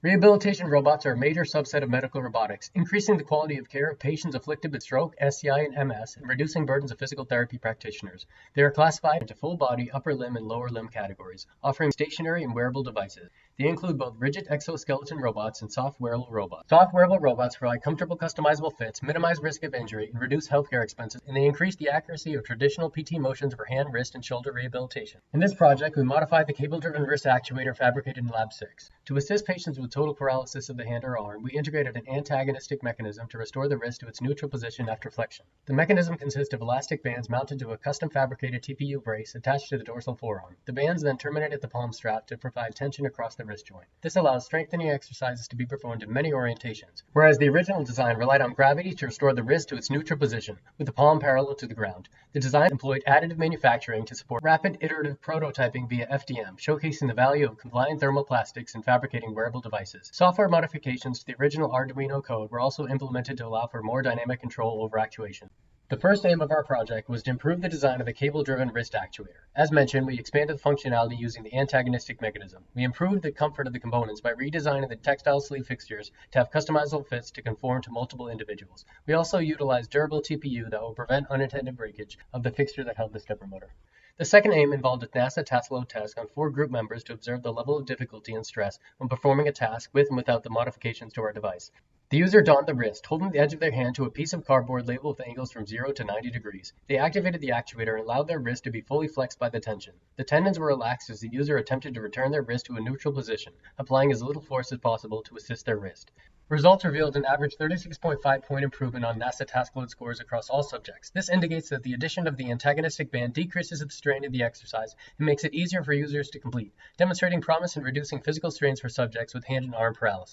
Rehabilitation robots are a major subset of medical robotics, increasing the quality of care of patients afflicted with stroke, SCI, and MS, and reducing burdens of physical therapy practitioners. They are classified into full body, upper limb, and lower limb categories, offering stationary and wearable devices. They include both rigid exoskeleton robots and soft wearable robots. Soft wearable robots provide comfortable, customizable fits, minimize risk of injury, and reduce healthcare expenses, and they increase the accuracy of traditional PT motions for hand, wrist, and shoulder rehabilitation. In this project, we modified the cable-driven wrist actuator fabricated in Lab 6. To assist patients with total paralysis of the hand or arm, we integrated an antagonistic mechanism to restore the wrist to its neutral position after flexion. The mechanism consists of elastic bands mounted to a custom fabricated TPU brace attached to the dorsal forearm. The bands then terminate at the palm strap to provide tension across the wrist joint. This allows strengthening exercises to be performed in many orientations, whereas the original design relied on gravity to restore the wrist to its neutral position, with the palm parallel to the ground. The design employed additive manufacturing to support rapid iterative prototyping via FDM, showcasing the value of compliant thermoplastics in fabricating wearable devices. Software modifications to the original Arduino code were also implemented to allow for more dynamic control over actuation. The first aim of our project was to improve the design of the cable-driven wrist actuator. As mentioned, we expanded the functionality using the antagonistic mechanism. We improved the comfort of the components by redesigning the textile sleeve fixtures to have customizable fits to conform to multiple individuals. We also utilized durable TPU that will prevent unintended breakage of the fixture that held the stepper motor. The second aim involved a NASA task load test on 4 group members to observe the level of difficulty and stress when performing a task with and without the modifications to our device. The user donned the wrist, holding the edge of their hand to a piece of cardboard labeled with angles from 0 to 90 degrees. They activated the actuator and allowed their wrist to be fully flexed by the tension. The tendons were relaxed as the user attempted to return their wrist to a neutral position, applying as little force as possible to assist their wrist. Results revealed an average 36.5 point improvement on NASA task load scores across all subjects. This indicates that the addition of the antagonistic band decreases the strain of the exercise and makes it easier for users to complete, demonstrating promise in reducing physical strains for subjects with hand and arm paralysis.